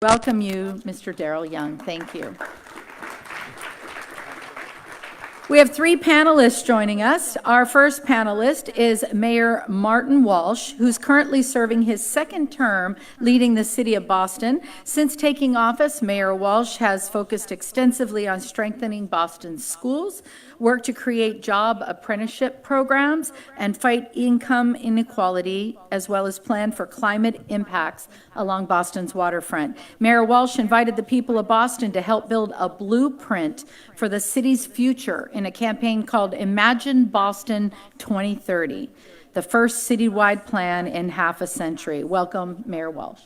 Welcome you, Mr. Darrell Young. Thank you. We have three panelists joining us. Our first panelist is Mayor Martin Walsh, who's currently serving his second term leading the city of Boston. Since taking office, Mayor Walsh has focused extensively on strengthening Boston's schools, worked to create job apprenticeship programs, and fight income inequality, as well as plan for climate impacts along Boston's waterfront. Mayor Walsh invited the people of Boston to help build a blueprint for the city's future in a campaign called Imagine Boston 2030, the first citywide plan in half a century. Welcome, Mayor Walsh.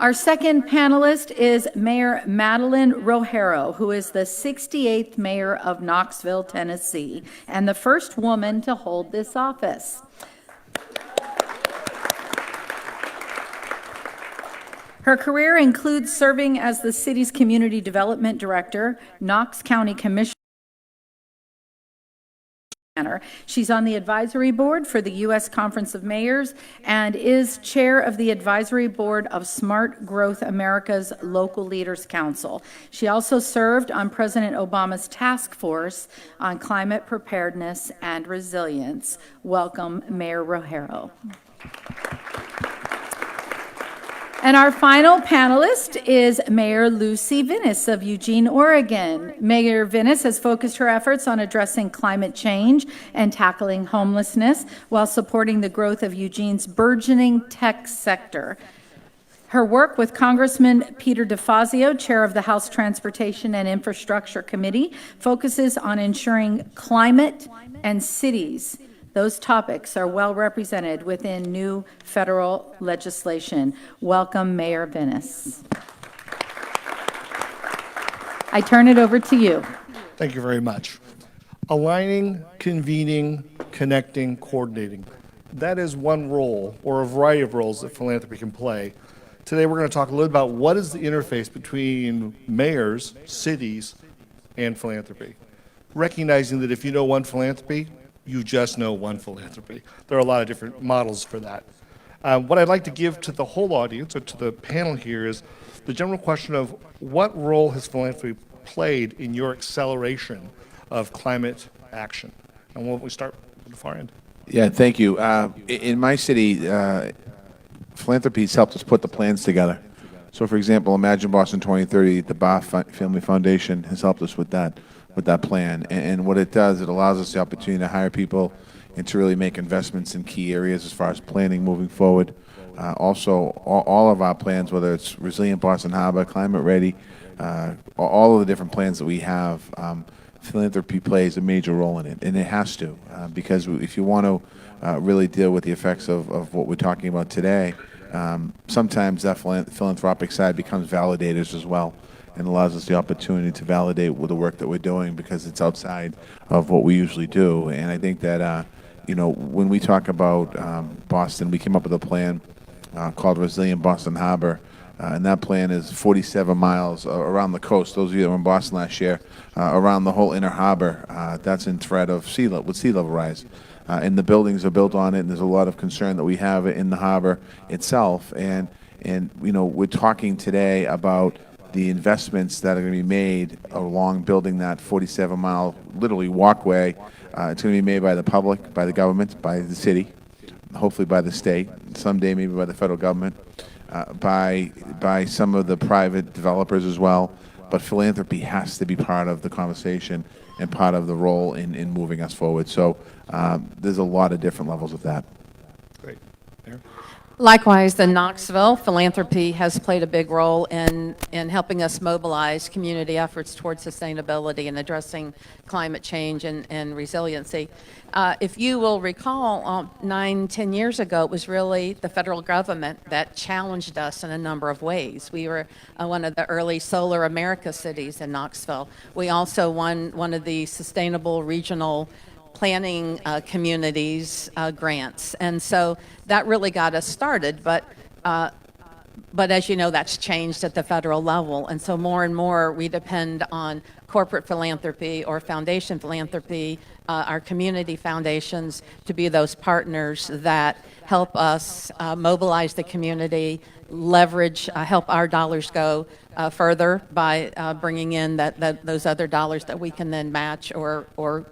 Our second panelist is Mayor Madeline Rogero, who is the 68th mayor of Knoxville, Tennessee, and the first woman to hold this office. Her career includes serving as the city's community development director, Knox County Commissioner. She's on the advisory board for the U.S. Conference of Mayors and is chair of the advisory board of Smart Growth America's Local Leaders Council. She also served on President Obama's task force on climate preparedness and resilience. Welcome, Mayor Rogero. And our final panelist is Mayor Lucy Vinis of Eugene, Oregon. Mayor Vinis has focused her efforts on addressing climate change and tackling homelessness while supporting the growth of Eugene's burgeoning tech sector. Her work with Congressman Peter DeFazio, chair of the House Transportation and Infrastructure Committee, focuses on ensuring climate and cities. Those topics are well represented within new federal legislation. Welcome, Mayor Vinis. I turn it over to you. Thank you very much. Aligning, convening, connecting, coordinating. That is one role, or a variety of roles that philanthropy can play. Today we're going to talk a little about what is the interface between mayors, cities, and philanthropy. Recognizing that if you know one philanthropy, you just know one philanthropy. There are a lot of different models for that. What I'd like to give to the whole audience, or to the panel here, is the general question of what role has philanthropy played in your acceleration of climate action? And why don't we start at the far end? Yeah, thank you. In my city, philanthropy has helped us put the plans together. So, for example, Imagine Boston 2030, the Ba Family Foundation has helped us with that plan. And what it does, it allows us the opportunity to hire people and to really make investments in key areas as far as planning moving forward. Also, all of our plans, whether it's Resilient Boston Harbor, Climate Ready, all of the different plans that we have, philanthropy plays a major role in it, and it has to, because if you want to really deal with the effects of what we're talking about today, sometimes that philanthropic side becomes validators as well, and allows us the opportunity to validate with the work that we're doing because it's outside of what we usually do. And I think that, when we talk about Boston, we came up with a plan called Resilient Boston Harbor, and that plan is 47 miles around the coast. Those of you that were in Boston last year, around the whole inner harbor, that's in threat of sea level rise. And the buildings are built on it, and there's a lot of concern that we have in the harbor itself. And we're talking today about the investments that are going to be made along building that 47-mile, literally walkway. It's going to be made by the public, by the government, by the city, hopefully by the state, someday maybe by the federal government, by some of the private developers as well. But philanthropy has to be part of the conversation and part of the role in moving us forward. So there's a lot of different levels of that. Great. Mayor? Likewise, in Knoxville, philanthropy has played a big role in helping us mobilize community efforts towards sustainability and addressing climate change and resiliency. If you will recall, 9-10 years ago, it was really the federal government that challenged us in a number of ways. We were one of the early Solar America cities in Knoxville. We also won one of the Sustainable Regional Planning Communities grants, and so that really got us started. But as you know, that's changed at the federal level, and so more and more we depend on corporate philanthropy or foundation philanthropy, our community foundations, to be those partners that help us mobilize the community, leverage, help our dollars go further by bringing in those other dollars that we can then match or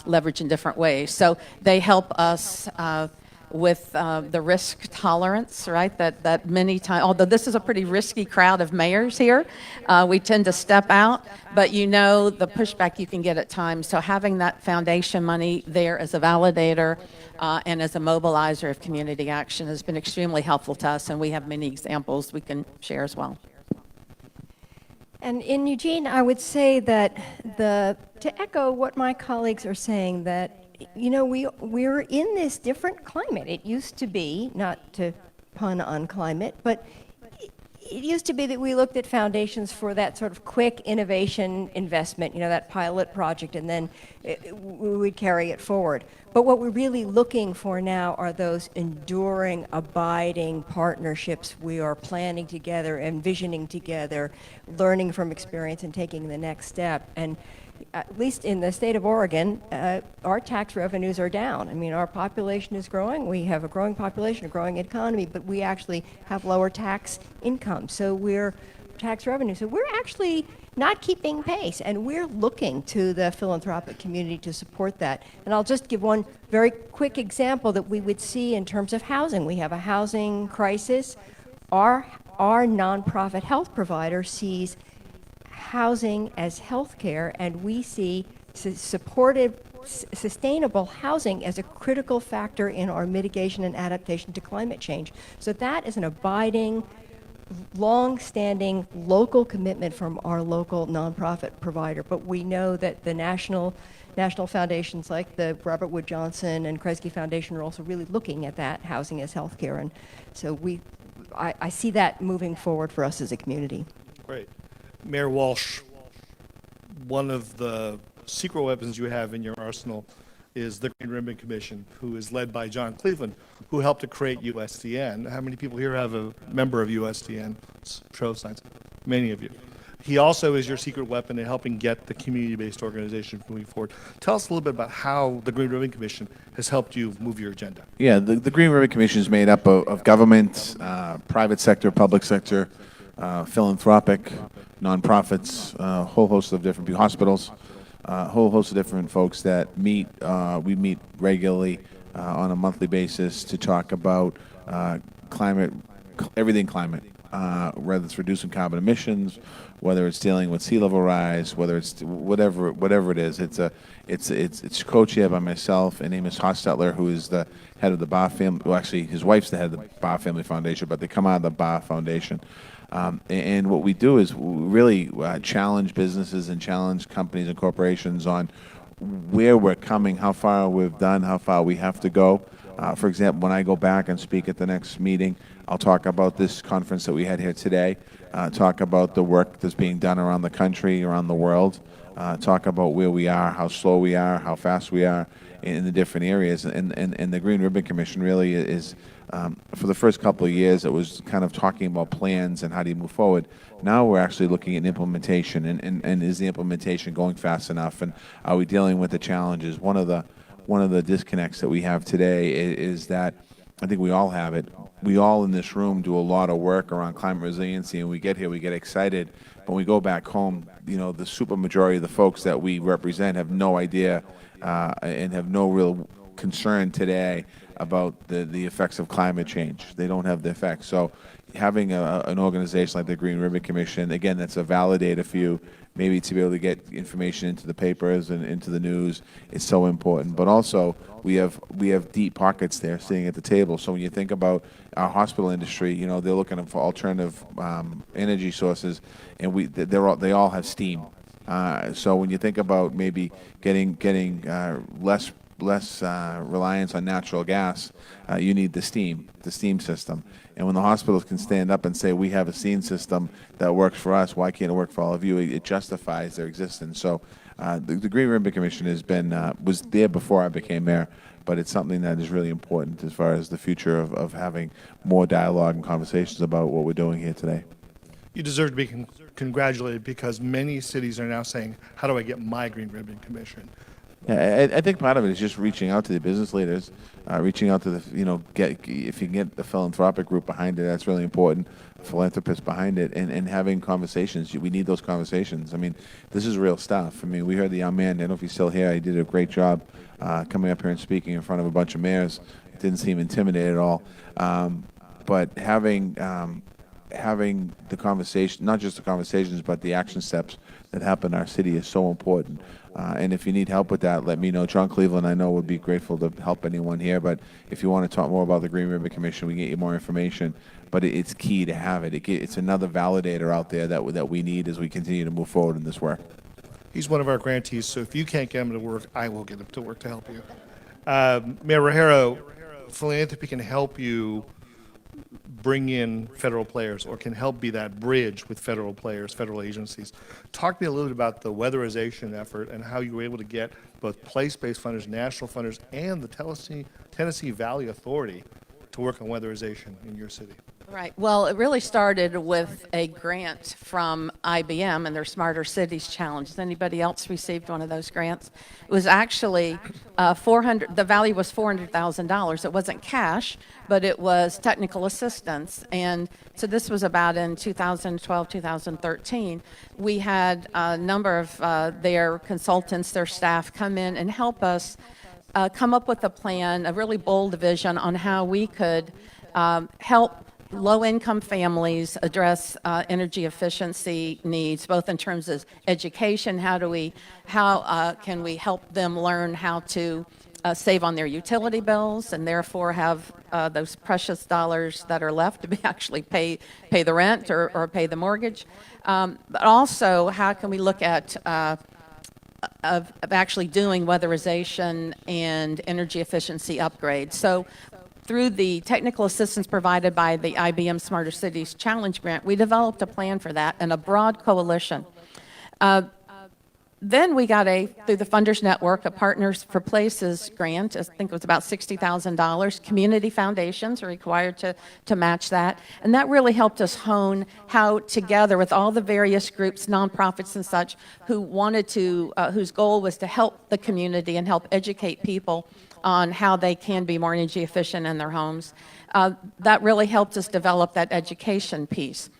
leverage in different ways. So they help us with the risk tolerance, right? That many times, although this is a pretty risky crowd of mayors here, we tend to step out, but you know the pushback you can get at times. So having that foundation money there as a validator and as a mobilizer of community action has been extremely helpful to us, and we have many examples we can share as well. And in Eugene, I would say that to echo what my colleagues are saying, that you know, we're in this different climate. It used to be, not to pun on climate, but it used to be that we looked at foundations for that sort of quick innovation investment, you know, that pilot project, and then we would carry it forward. But what we're really looking for now are those enduring, abiding partnerships we are planning together, envisioning together, learning from experience and taking the next step. And at least in the state of Oregon, our tax revenues are down. I mean, our population is growing. We have a growing population, a growing economy, but we actually have lower tax income. So tax revenue. So we're actually not keeping pace, and we're looking to the philanthropic community to support that. And I'll just give one very quick example that we would see in terms of housing. We have a housing crisis. Our nonprofit health provider sees housing as healthcare, and we see supportive, sustainable housing as a critical factor in our mitigation and adaptation to climate change. So that is an abiding, long-standing local commitment from our local nonprofit provider. But we know that the national foundations like the Robert Wood Johnson and Kresge Foundation are also really looking at that housing as healthcare, and so I see that moving forward for us as a community. Great. Mayor Walsh, one of the secret weapons you have in your arsenal is the Green Ribbon Commission, who is led by John Cleveland, who helped to create USDN. How many people here have a member of USDN? Show of signs. Many of you. He also is your secret weapon in helping get the community-based organization moving forward. Tell us a little bit about how the Green Ribbon Commission has helped you move your agenda. Yeah, the Green Ribbon Commission is made up of government, private sector, public sector, philanthropic, nonprofits, a whole host of different people, hospitals, a whole host of different folks that meet. We meet regularly on a monthly basis to talk about climate, everything climate, whether it's reducing carbon emissions, whether it's dealing with sea level rise, whether it's whatever it is. It's co-chaired by myself and Amos Hostetler, who is the head of the Barr family. Well, actually, his wife's the head of the Barr Family Foundation, but they come out of the Barr Foundation. And what we do is really challenge businesses and challenge companies and corporations on where we're coming, how far we've done, how far we have to go. For example, when I go back and speak at the next meeting, I'll talk about this conference that we had here today, talk about the work that's being done around the country, around the world, talk about where we are, how slow we are, how fast we are in the different areas. And the Green Ribbon Commission really is, for the first couple of years, it was kind of talking about plans and how do you move forward. Now we're actually looking at implementation, and is the implementation going fast enough, and are we dealing with the challenges? One of the disconnects that we have today is that, I think we all have it, we all in this room do a lot of work around climate resiliency, and we get here, we get excited, but when we go back home, you know, the super majority of the folks that we represent have no idea and have no real concern today about the effects of climate change. They don't have the effects. So having an organization like the Green Ribbon Commission, again, that's a validator for you, maybe to be able to get information into the papers and into the news is so important. But also, we have deep pockets there sitting at the table. So when you think about our hospital industry, you know, they're looking for alternative energy sources, and they all have steam. So when you think about maybe getting less reliance on natural gas, you need the steam system. And when the hospitals can stand up and say, we have a steam system that works for us, why can't it work for all of you? It justifies their existence. So the Green Ribbon Commission was there before I became mayor, but it's something that is really important as far as the future of having more dialogue and conversations about what we're doing here today. You deserve to be congratulated because many cities are now saying, how do I get my Green Ribbon Commission? Yeah, I think part of it is just reaching out to the business leaders, reaching out to the, if you can get the philanthropic group behind it, that's really important, philanthropists behind it, and having conversations. We need those conversations. I mean, this is real stuff. I mean, we heard the young man, I don't know if he's still here, he did a great job coming up here and speaking in front of a bunch of mayors. Didn't seem intimidated at all. But having the conversation, not just the conversations, but the action steps that happen in our city is so important. And if you need help with that, let me know. John Cleveland, I know, would be grateful to help anyone here. But if you want to talk more about the Green Ribbon Commission, we can get you more information. But it's key to have it. It's another validator out there that we need as we continue to move forward in this work. He's one of our grantees, so if you can't get him to work, I will get him to work to help you. Mayor Rogero, philanthropy can help you bring in federal players or can help be that bridge with federal players, federal agencies. Talk to me a little bit about the weatherization effort and how you were able to get both place-based funders, national funders, and the Tennessee Valley Authority to work on weatherization in your city. Right. Well, it really started with a grant from IBM and their Smarter Cities Challenge. Has anybody else received one of those grants? It was actually the value was $400,000. It wasn't cash, but it was technical assistance. And so this was about in 2012, 2013. We had a number of their consultants, their staff come in and help us come up with a plan, a really bold vision on how we could help low-income families address energy efficiency needs, both in terms of education. How can we help them learn how to save on their utility bills and therefore have those precious dollars that are left to be actually pay the rent or pay the mortgage? But also, how can we look at of actually doing weatherization and energy efficiency upgrades? So through the technical assistance provided by the IBM Smarter Cities Challenge Grant, we developed a plan for that and a broad coalition. Then we got through the Funders Network, a Partners for Places grant. I think it was about $60,000. Community foundations are required to match that. And that really helped us hone how, together with all the various groups, nonprofits and such, who wanted to, whose goal was to help the community and help educate people on how they can be more energy efficient in their homes. That really helped us develop that education piece.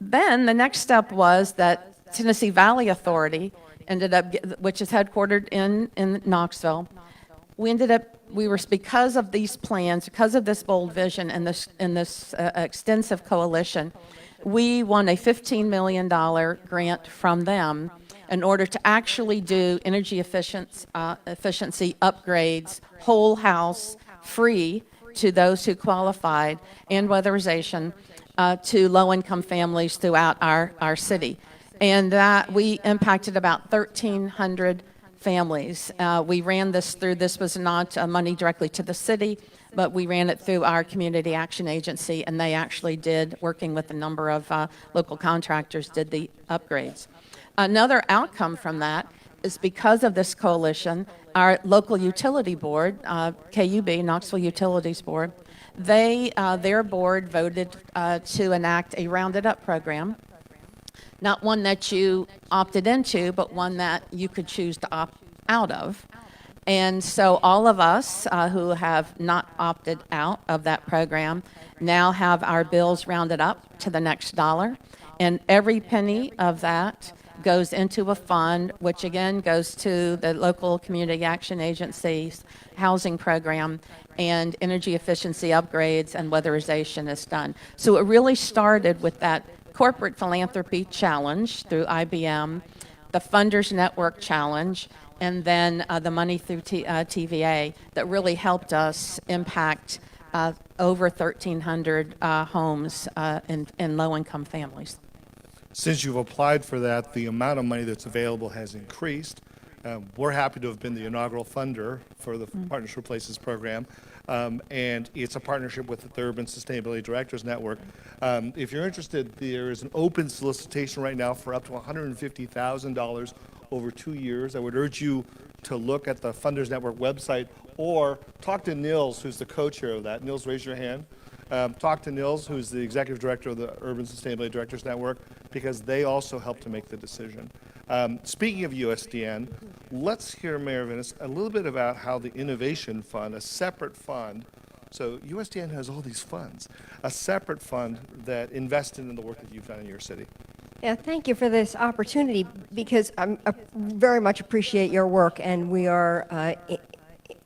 Then the next step was that Tennessee Valley Authority which is headquartered in Knoxville. Because of these plans, because of this bold vision and this extensive coalition, we won a $15 million grant from them in order to actually do energy efficiency upgrades, whole house, free to those who qualified, and weatherization to low-income families throughout our city. And we impacted about 1,300 families. We ran this was not money directly to the city, but we ran it through our Community Action Agency, and they actually did, working with a number of local contractors, did the upgrades. Another outcome from that is because of this coalition, our local utility board, KUB, Knoxville Utilities Board, their board voted to enact a Rounded Up program. Not one that you opted into, but one that you could choose to opt out of. And so all of us who have not opted out of that program now have our bills rounded up to the next dollar. And every penny of that goes into a fund, which again goes to the local Community Action Agency's housing program, and energy efficiency upgrades and weatherization is done. So it really started with that Corporate Philanthropy Challenge through IBM, the Funders Network Challenge, and then the money through TVA that really helped us impact over 1,300 homes in low-income families. Since you've applied for that, the amount of money that's available has increased. We're happy to have been the inaugural funder for the Partners for Places program, and it's a partnership with the Urban Sustainability Directors Network. If you're interested, there is an open solicitation right now for up to $150,000 over 2 years. I would urge you to look at the Funders Network website or talk to Nils, who's the co-chair of that. Nils, raise your hand. Talk to Nils, who's the executive director of the Urban Sustainability Directors Network, because they also help to make the decision. Speaking of USDN, let's hear, Mayor Vinnis, a little bit about how the Innovation Fund, a separate fund, so USDN has all these funds, a separate fund that invested in the work that you've done in your city. Yeah, thank you for this opportunity because I very much appreciate your work, and we are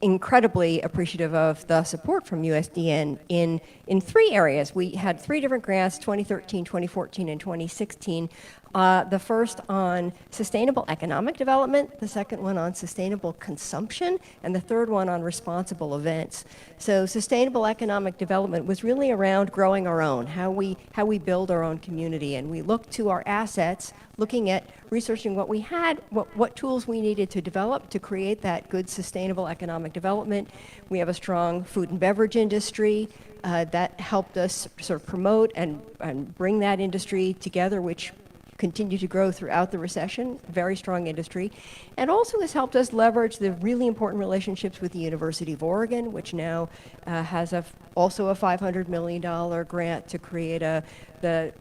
incredibly appreciative of the support from USDN in three areas. We had three different grants, 2013, 2014, and 2016. The first on sustainable economic development, the second one on sustainable consumption, and the third one on responsible events. So sustainable economic development was really around growing our own, how we build our own community, and we looked to our assets, looking at researching what we had, what tools we needed to develop to create that good sustainable economic development. We have a strong food and beverage industry that helped us sort of promote and bring that industry together, which continued to grow throughout the recession, very strong industry, and also has helped us leverage the really important relationships with the University of Oregon, which now has also a $500 million grant to create the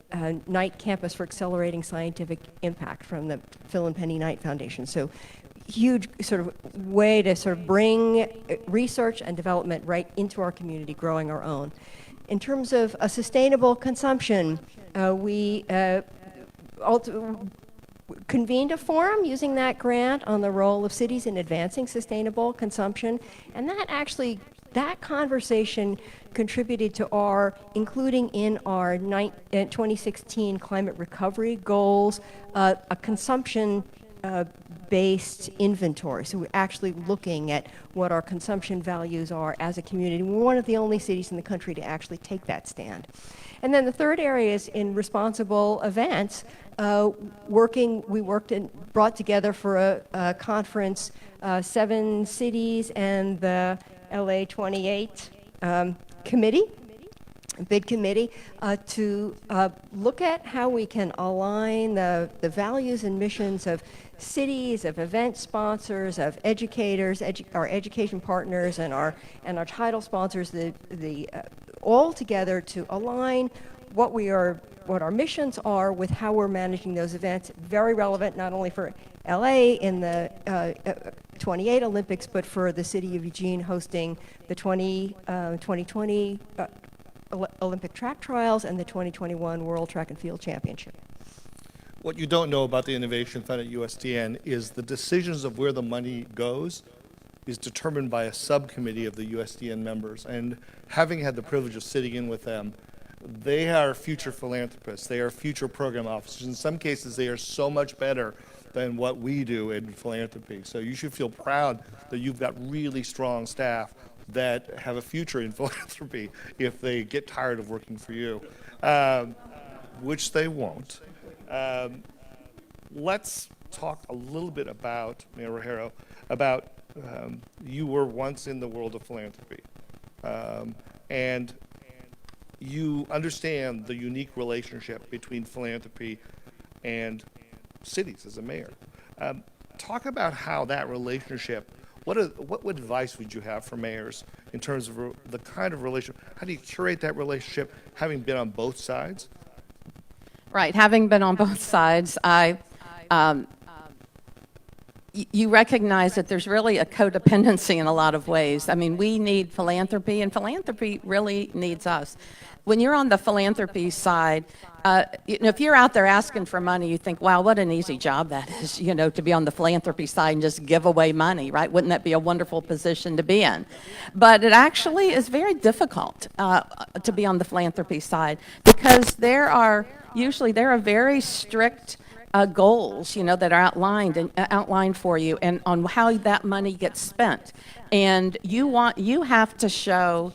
Knight Campus for Accelerating Scientific Impact from the Phil and Penny Knight Foundation. So huge sort of way to sort of bring research and development right into our community, growing our own. In terms of a sustainable consumption, we convened a forum using that grant on the role of cities in advancing sustainable consumption, and that conversation contributed to our including in our 2016 climate recovery goals a consumption based inventory. So we're actually looking at what our consumption values are as a community. We're one of the only cities in the country to actually take that stand. And then the third area is in responsible events. We worked and brought together for a conference 7 cities and the LA 28 committee, bid committee, to look at how we can align the values and missions of cities, of event sponsors, of educators, our education partners, and our title sponsors, all together to align what our missions are with how we're managing those events. Very relevant not only for LA in the 28 Olympics, but for the city of Eugene hosting the 2020 Olympic track trials and the 2021 World Track and Field Championship. What you don't know about the Innovation Fund at USDN is the decisions of where the money goes is determined by a subcommittee of the USDN members. And having had the privilege of sitting in with them, they are future philanthropists. They are future program officers. In some cases, they are so much better than what we do in philanthropy. So you should feel proud that you've got really strong staff that have a future in philanthropy if they get tired of working for you, which they won't. Let's talk a little bit about, Mayor Rogero, about you were once in the world of philanthropy. And you understand the unique relationship between philanthropy and cities as a mayor. Talk about how that relationship, what advice would you have for mayors in terms of the kind of relationship, how do you curate that relationship, having been on both sides? Right, having been on both sides, you recognize that there's really a codependency in a lot of ways. I mean, we need philanthropy, and philanthropy really needs us. When you're on the philanthropy side, if you're out there asking for money, you think, wow, what an easy job that is, to be on the philanthropy side and just give away money, right? Wouldn't that be a wonderful position to be in? But it actually is very difficult to be on the philanthropy side because there are very strict goals, that are outlined for you, and on how that money gets spent, and you have to show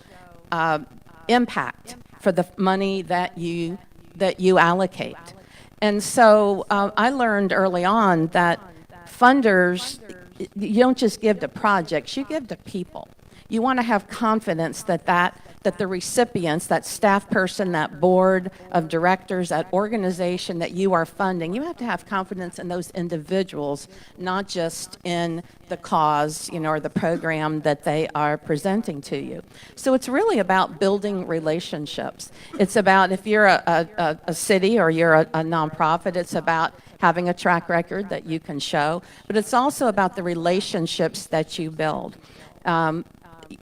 impact for the money that you allocate. And so I learned early on that funders, you don't just give to projects, you give to people. You want to have confidence that that the recipients, that staff person, that board of directors, that organization that you are funding, you have to have confidence in those individuals, not just in the cause, or the program that they are presenting to you. So it's really about building relationships. It's about, if you're a city or you're a nonprofit, it's about having a track record that you can show, but it's also about the relationships that you build.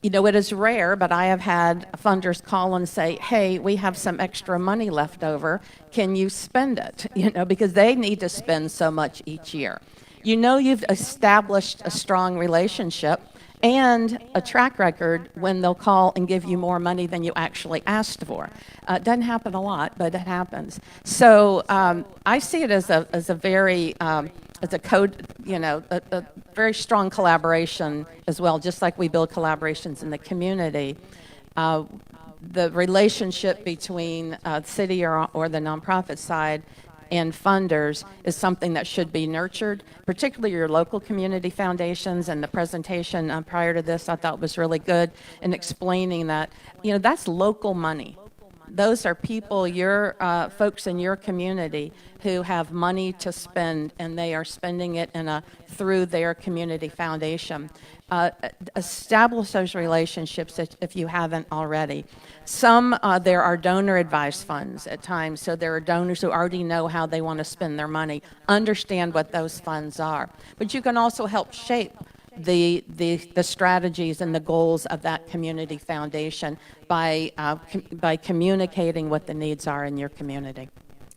It is rare, but I have had funders call and say, hey, we have some extra money left over. Can you spend it? Because they need to spend so much each year. You've established a strong relationship and a track record when they'll call and give you more money than you actually asked for. It doesn't happen a lot, but it happens. So I see it as a very as a code, a very strong collaboration as well, just like we build collaborations in the community. The relationship between the city or the nonprofit side and funders is something that should be nurtured, particularly your local community foundations. And the presentation prior to this I thought was really good in explaining that, that's local money. Those are people, your folks in your community who have money to spend, and they are spending it through their community foundation. Establish those relationships if you haven't already. There are donor advised funds at times, so there are donors who already know how they want to spend their money, understand what those funds are. But you can also help shape the strategies and the goals of that community foundation by communicating what the needs are in your community.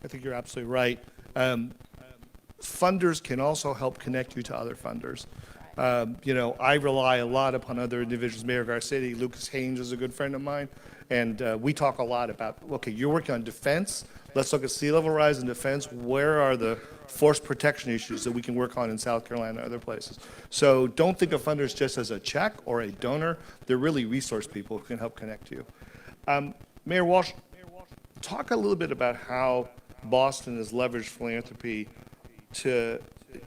I think you're absolutely right. Funders can also help connect you to other funders. I rely a lot upon other individuals. Mayor of our city, Lucas Haynes, is a good friend of mine, and we talk a lot about, okay, you're working on defense. Let's look at sea level rise and defense. Where are the force protection issues that we can work on in South Carolina and other places? So don't think of funders just as a check or a donor. They're really resource people who can help connect you. Mayor Walsh, talk a little bit about how Boston has leveraged philanthropy to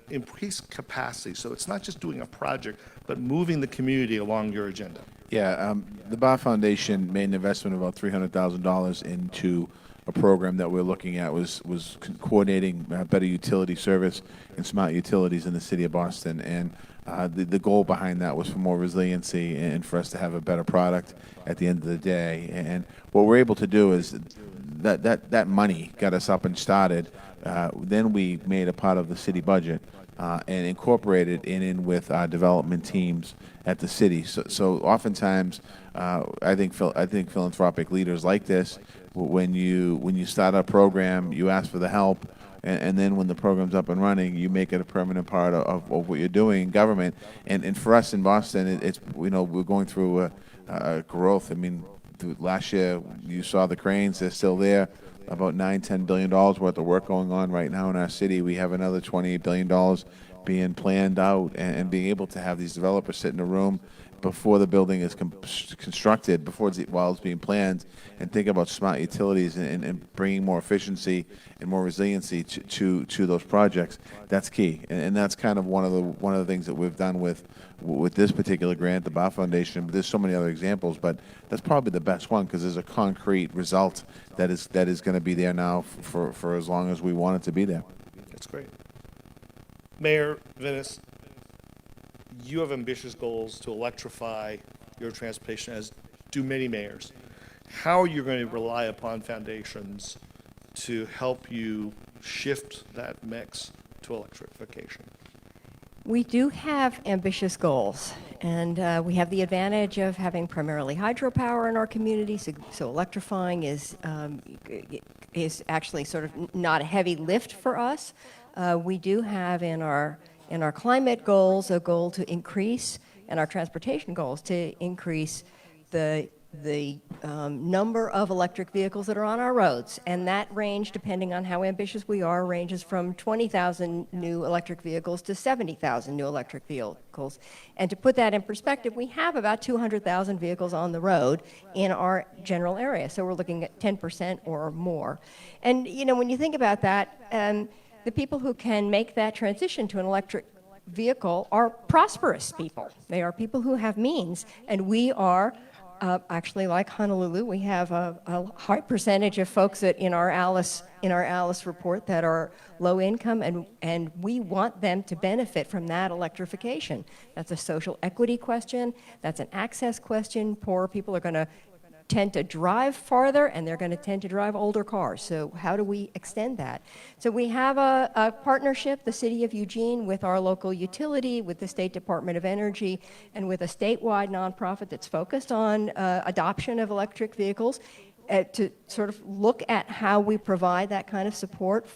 increase capacity. So it's not just doing a project, but moving the community along your agenda. Yeah, the Bar Foundation made an investment of about $300,000 into a program that we're looking at was coordinating better utility service and smart utilities in the city of Boston. And the goal behind that was for more resiliency and for us to have a better product at the end of the day. And what we're able to do is that money got us up and started. Then we made a part of the city budget and incorporated in with our development teams at the city. So oftentimes, I think philanthropic leaders like this. When you start a program, you ask for the help, and then when the program's up and running, you make it a permanent part of what you're doing in government. And for us in Boston, it's we're going through a growth. I mean, last year you saw the cranes; they're still there. About $9-10 billion worth of work going on right now in our city. We have another $28 billion being planned out, and being able to have these developers sit in a room before the building is constructed, while it's being planned, and think about smart utilities and bringing more efficiency and more resiliency to those projects. That's key, and that's kind of one of the things that we've done with this particular grant, the Bar Foundation. But there's so many other examples, but that's probably the best one because there's a concrete result that is going to be there now for as long as we want it to be there. That's great. Mayor Venice, you have ambitious goals to electrify your transportation, as do many mayors. How are you going to rely upon foundations to help you shift that mix to electrification? We do have ambitious goals, and we have the advantage of having primarily hydropower in our community, so electrifying is actually sort of not a heavy lift for us. We do have in our climate goals a goal to increase, and our transportation goals to increase the number of electric vehicles that are on our roads, and that range, depending on how ambitious we are, ranges from 20,000 new electric vehicles to 70,000 new electric vehicles. And to put that in perspective, we have about 200,000 vehicles on the road in our general area, so we're looking at 10% or more. And when you think about that, the people who can make that transition to an electric vehicle are prosperous people. They are people who have means, and we are actually, like Honolulu, we have a high percentage of folks in our Alice report that are low income, and we want them to benefit from that electrification. That's a social equity question. That's an access question. Poor people are going to tend to drive farther, and they're going to tend to drive older cars. So how do we extend that? So we have a partnership, the City of Eugene, with our local utility, with the State Department of Energy, and with a statewide nonprofit that's focused on adoption of electric vehicles to sort of look at how we provide that kind of support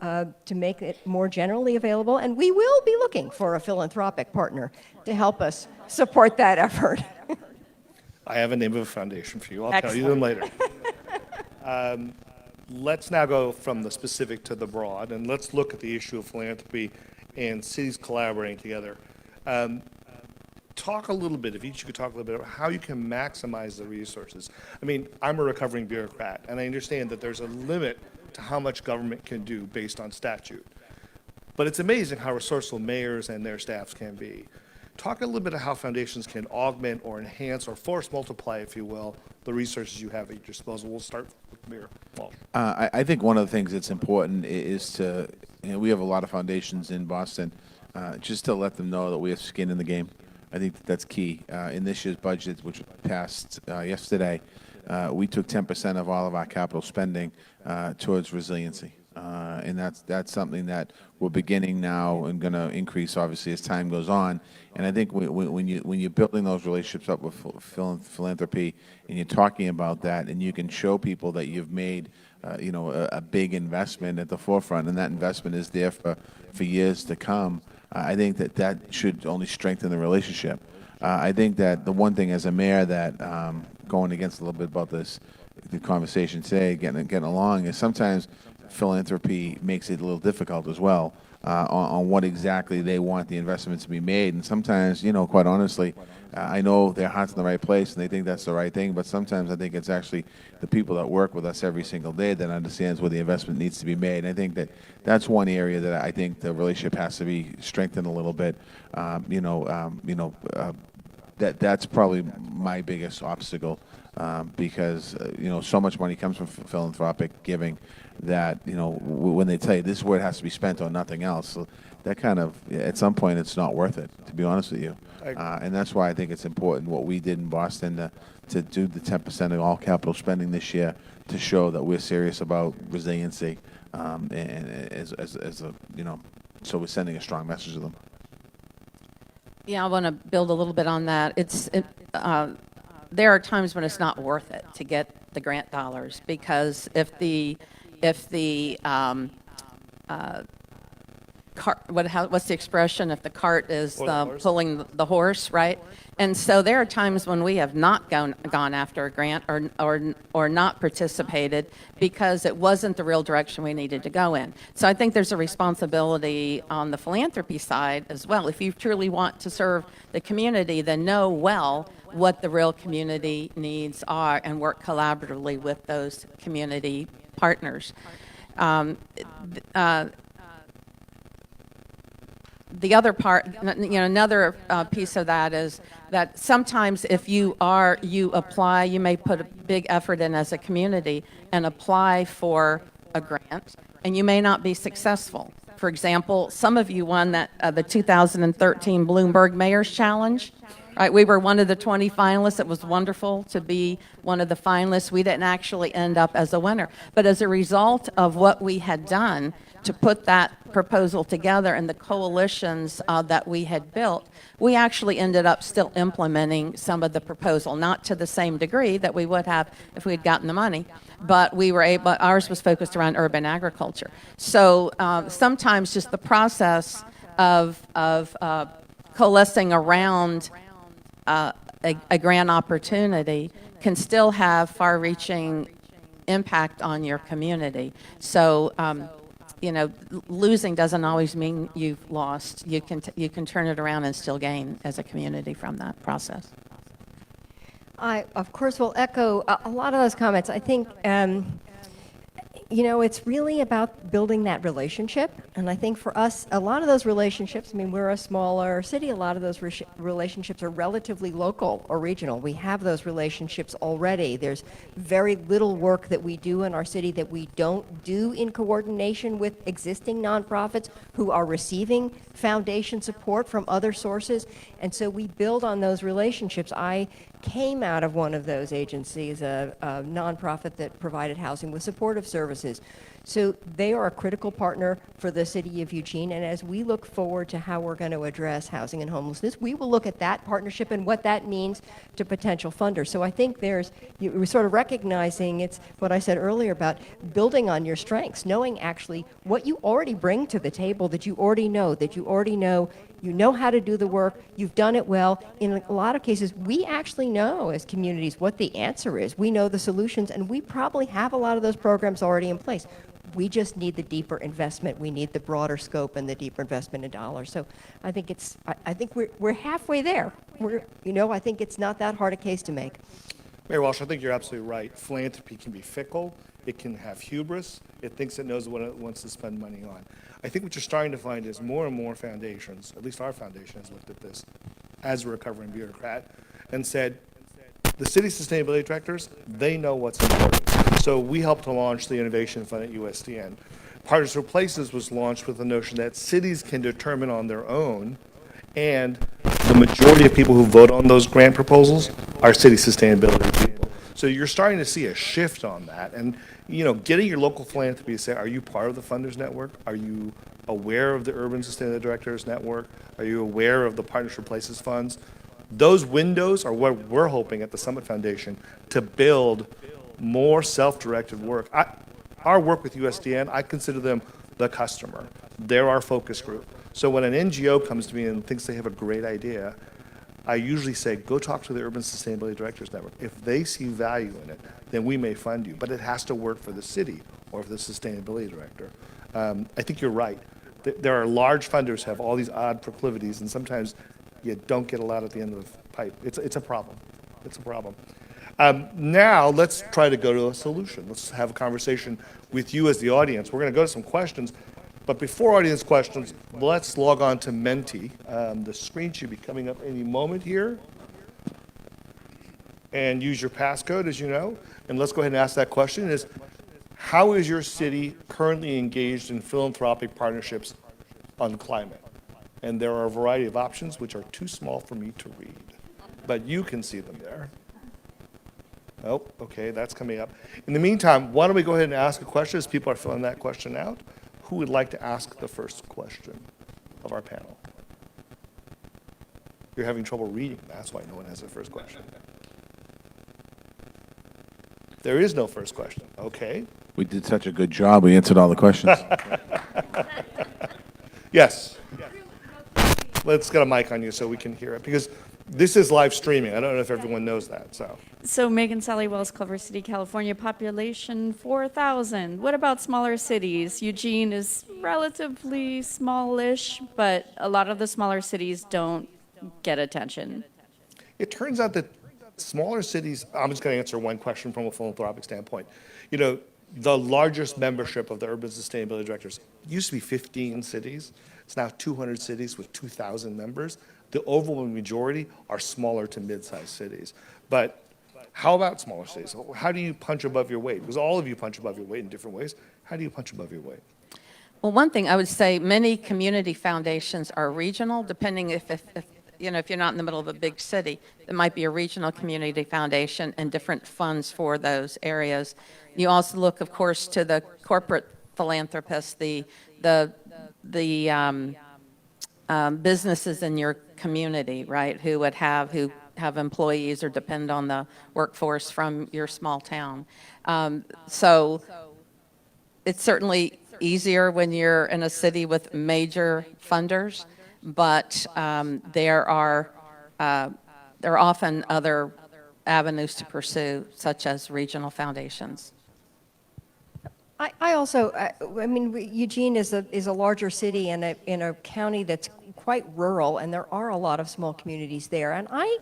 to make it more generally available. And we will be looking for a philanthropic partner to help us support that effort. I have a name of a foundation for you. I'll tell you them later. Let's now go from the specific to the broad, and let's look at the issue of philanthropy and cities collaborating together. Talk a little bit, if each you could talk a little bit about how you can maximize the resources. I mean, I'm a recovering bureaucrat, and I understand that there's a limit to how much government can do based on statute. But it's amazing how resourceful mayors and their staffs can be. Talk a little bit of how foundations can augment or enhance or force multiply, if you will, the resources you have at your disposal. We'll start with Mayor Walsh. I think one of the things that's important is to, we have a lot of foundations in Boston, just to let them know that we have skin in the game. I think that's key. In this year's budget, which passed yesterday, we took 10% of all of our capital spending towards resiliency. And that's something that we're beginning now and going to increase, obviously, as time goes on. And I think when you're building those relationships up with philanthropy and you're talking about that, and you can show people that you've made a big investment at the forefront, and that investment is there for years to come, I think that should only strengthen the relationship. I think that the one thing as a mayor that, going against a little bit about the conversation today, getting along, is sometimes philanthropy makes it a little difficult as well on what exactly they want the investment to be made. And sometimes, quite honestly, I know their heart's in the right place and they think that's the right thing, but sometimes I think it's actually the people that work with us every single day that understands where the investment needs to be made. And I think that's one area that I think the relationship has to be strengthened a little bit. That's probably my biggest obstacle. Because so much money comes from philanthropic giving that when they tell you this is where it has to be spent on nothing else, so that kind of at some point it's not worth it, to be honest with you. And that's why I think it's important what we did in Boston to do the 10% of all capital spending this year to show that we're serious about resiliency, and as a so we're sending a strong message to them. Yeah, I want to build a little bit on that. There are times when it's not worth it to get the grant dollars, because if the cart, what's the expression? If the cart is pulling the horse, right? And so there are times when we have not gone after a grant or not participated because it wasn't the real direction we needed to go in. So I think there's a responsibility on the philanthropy side as well. If you truly want to serve the community, then know well what the real community needs are and work collaboratively with those community partners. The other part, another piece of that is that sometimes if you apply, you may put a big effort in as a community and apply for a grant, and you may not be successful. For example, some of you won the 2013 Bloomberg Mayor's Challenge. Right, we were one of the 20 finalists. It was wonderful to be one of the finalists. We didn't actually end up as a winner. But as a result of what we had done to put that proposal together and the coalitions that we had built, we actually ended up still implementing some of the proposal, not to the same degree that we would have if we had gotten the money, but ours was focused around urban agriculture. So sometimes just the process of coalescing around a grant opportunity can still have far-reaching impact on your community. So, losing doesn't always mean you've lost. You can turn it around and still gain as a community from that process. I, of course, will echo a lot of those comments. I think, it's really about building that relationship. And I think for us, a lot of those relationships, I mean, we're a smaller city, a lot of those relationships are relatively local or regional. We have those relationships already. There's very little work that we do in our city that we don't do in coordination with existing nonprofits who are receiving foundation support from other sources. And so we build on those relationships. I came out of one of those agencies, a nonprofit that provided housing with supportive services. So they are a critical partner for the city of Eugene, and as we look forward to how we're going to address housing and homelessness, we will look at that partnership and what that means to potential funders. So I think we're sort of recognizing, it's what I said earlier about building on your strengths, knowing actually what you already bring to the table, that you already know, you know how to do the work, you've done it well. In a lot of cases, we actually know as communities what the answer is. We know the solutions, and we probably have a lot of those programs already in place. We just need the deeper investment. We need the broader scope and the deeper investment in dollars. So I think we're halfway there. I think it's not that hard a case to make. Mayor Walsh, I think you're absolutely right. Philanthropy can be fickle. It can have hubris. It thinks it knows what it wants to spend money on. I think what you're starting to find is more and more foundations, at least our foundation has looked at this as a recovering bureaucrat, and said, the city sustainability directors, they know what's important. So we helped to launch the Innovation Fund at USDN. Partners for Places was launched with the notion that cities can determine on their own, and the majority of people who vote on those grant proposals are city sustainability people. So you're starting to see a shift on that. And, getting your local philanthropy to say, are you part of the Funders Network? Are you aware of the Urban Sustainability Directors Network? Are you aware of the Partners for Places funds? Those windows are what we're hoping at the Summit Foundation to build more self-directed work. Our work with USDN, I consider them the customer. They're our focus group. So when an NGO comes to me and thinks they have a great idea, I usually say, go talk to the Urban Sustainability Directors Network. If they see value in it, then we may fund you. But it has to work for the city or for the sustainability director. I think you're right. There are large funders who have all these odd proclivities, and sometimes you don't get a lot at the end of the pipe. It's a problem. It's a problem. Now, let's try to go to a solution. Let's have a conversation with you as the audience. We're going to go to some questions. But before audience questions, let's log on to Menti. The screen should be coming up any moment here. And use your passcode, as you know. And let's go ahead and ask that question. How is your city currently engaged in philanthropic partnerships on climate? And there are a variety of options which are too small for me to read. But you can see them there. Oh, okay, that's coming up. In the meantime, why don't we go ahead and ask a question as people are filling that question out? Who would like to ask the first question of our panel? You're having trouble reading. That's why no one has a first question. There is no first question. Okay. We did such a good job. We answered all the questions. Yes. Let's get a mic on you so we can hear it, because this is live streaming. I don't know if everyone knows that. So Megan Sally Wells, Culver City, California, population 4,000. What about smaller cities? Eugene is relatively smallish, but a lot of the smaller cities don't get attention. It turns out that smaller cities, I'm just going to answer one question from a philanthropic standpoint. The largest membership of the Urban Sustainability Directors used to be 15 cities. It's now 200 cities with 2,000 members. The overwhelming majority are smaller to mid-sized cities. But how about smaller cities? How do you punch above your weight? Because all of you punch above your weight in different ways. How do you punch above your weight? Well, one thing I would say, many community foundations are regional, depending if you're not in the middle of a big city, there might be a regional community foundation and different funds for those areas. You also look, of course, to the corporate philanthropists, the businesses in your community, right, who have employees or depend on the workforce from your small town. So it's certainly easier when you're in a city with major funders, but there are often other avenues to pursue, such as regional foundations. I also, Eugene is a larger city in a county that's quite rural, and there are a lot of small communities there. And I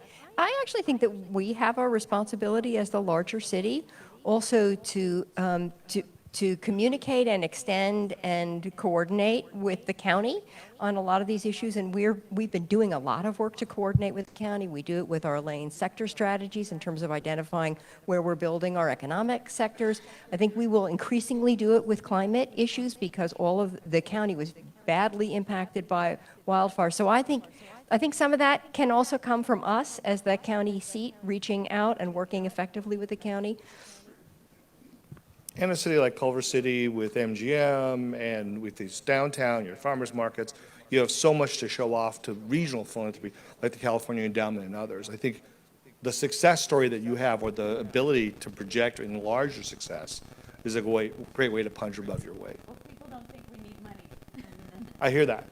actually think that we have a responsibility as the larger city also to to communicate and extend and coordinate with the county on a lot of these issues, and we've been doing a lot of work to coordinate with the county. We do it with our lane sector strategies in terms of identifying where we're building our economic sectors. I think we will increasingly do it with climate issues because all of the county was badly impacted by wildfire. So I think some of that can also come from us as the county seat, reaching out and working effectively with the county. In a city like Culver City with MGM and with these downtown, your farmers markets, you have so much to show off to regional philanthropy like the California Endowment and others. I think the success story that you have, or the ability to project and enlarge your success, is a great way to punch above your weight. Well, people don't think we need money. I hear that.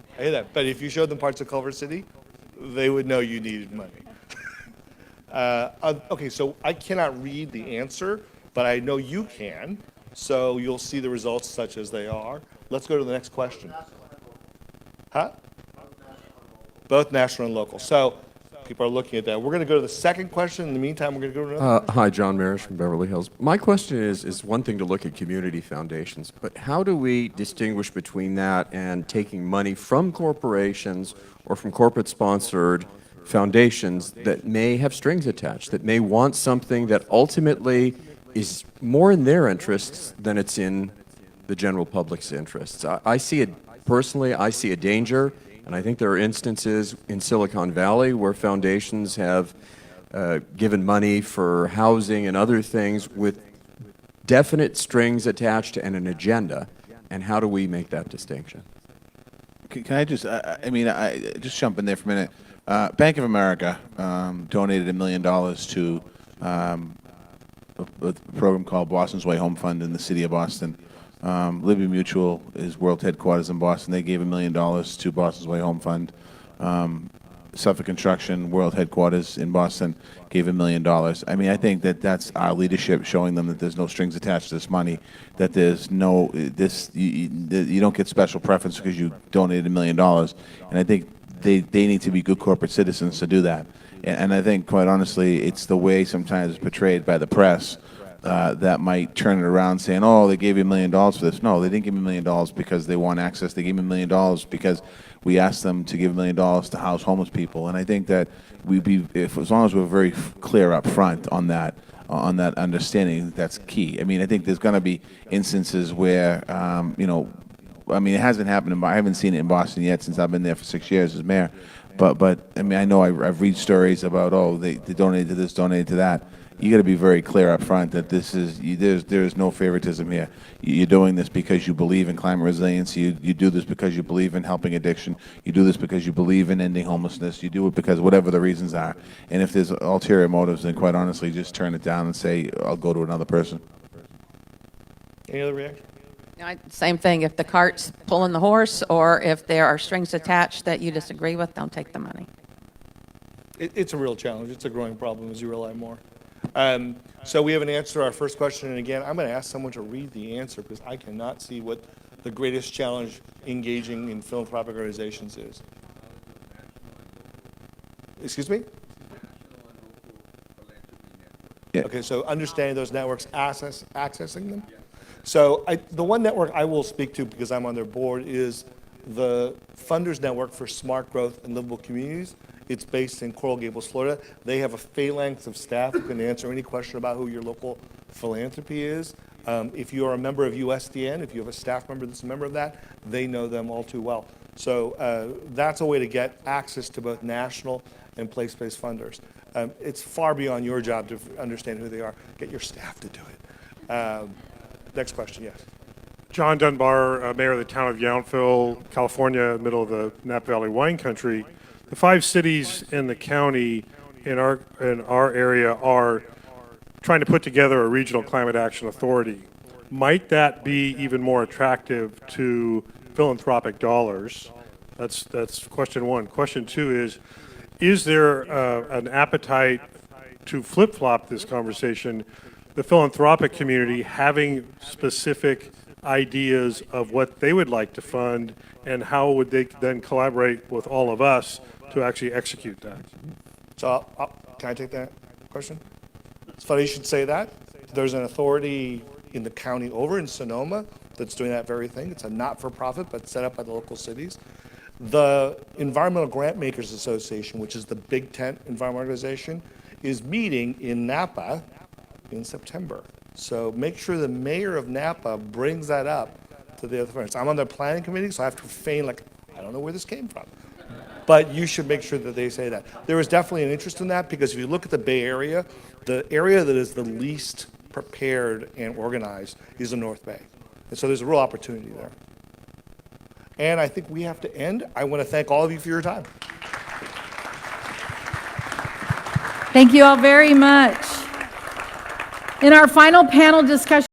But if you showed them parts of Culver City, they would know you needed money. Okay, so I cannot read the answer, but I know you can. So you'll see the results such as they are. Let's go to the next question. Huh? Both national and local. So people are looking at that. We're going to go to the second question. In the meantime, we're going to go to another. Hi, John Marish from Beverly Hills. My question is one thing to look at community foundations, but how do we distinguish between that and taking money from corporations or from corporate-sponsored foundations that may have strings attached, that may want something that ultimately is more in their interests than it's in the general public's interests? I see it personally, I see a danger, and I think there are instances in Silicon Valley where foundations have given money for housing and other things with definite strings attached and an agenda. And how do we make that distinction? Can I just, just jump in there for a minute. Bank of America donated $1 million to a program called Boston's Way Home Fund in the city of Boston. Liberty Mutual is world headquarters in Boston. They gave $1 million to Boston's Way Home Fund. Suffolk Construction, world headquarters in Boston, gave $1 million. I mean, I think that that's our leadership showing them that there's no strings attached to this money, that there's no, you don't get special preference because you donated $1 million. And I think they need to be good corporate citizens to do that. And I think, quite honestly, it's the way sometimes it's portrayed by the press that might turn it around saying, oh, they gave you $1 million for this. No, they didn't give me $1 million because they want access. They gave me $1 million because we asked them to give $1 million to house homeless people. And I think that as long as we're very clear up front on that understanding, that's key. I mean, I think there's going to be instances where, it hasn't happened. I haven't seen it in Boston yet since I've been there for 6 years as mayor. But I mean, I know I've read stories about, they donated to this, donated to that. You got to be very clear up front that there is no favoritism here. You're doing this because you believe in climate resilience. You do this because you believe in helping addiction. You do this because you believe in ending homelessness. You do it because whatever the reasons are. And if there's ulterior motives, then quite honestly, just turn it down and say, I'll go to another person. Any other reaction? Same thing. If the cart's pulling the horse, or if there are strings attached that you disagree with, don't take the money. It's a real challenge. It's a growing problem as you rely more. So we have an answer to our first question, and again, I'm going to ask someone to read the answer because I cannot see what the greatest challenge engaging in philanthropic organizations is. Excuse me? Yeah. Okay, so understanding those networks, accessing them. So the one network I will speak to because I'm on their board is the Funders Network for Smart Growth and Livable Communities. It's based in Coral Gables, Florida. They have a phalanx of staff who can answer any question about who your local philanthropy is. If you are a member of USDN, if you have a staff member that's a member of that, they know them all too well. So that's a way to get access to both national and place-based funders. It's far beyond your job to understand who they are. Get your staff to do it. Next question, yes. John Dunbar, mayor of the town of Yountville, California, middle of the Napa Valley wine country. The 5 cities in the county in our area are trying to put together a regional climate action authority. Might that be even more attractive to philanthropic dollars? That's question one. Question two is there an appetite to flip-flop this conversation, the philanthropic community having specific ideas of what they would like to fund, and how would they then collaborate with all of us to actually execute that? So can I take that question? It's funny you should say that. There's an authority in the county over in Sonoma that's doing that very thing. It's a not-for-profit, but set up by the local cities. The Environmental Grant Makers Association, which is the big tent environmental organization, is meeting in Napa in September. So make sure the mayor of Napa brings that up to the other friends. I'm on the planning committee, so I have to feign like, I don't know where this came from. But you should make sure that they say that. There is definitely an interest in that, because if you look at the Bay Area, the area that is the least prepared and organized is the North Bay. And so there's a real opportunity there. And I think we have to end. I want to thank all of you for your time. Thank you all very much. In our final panel discussion,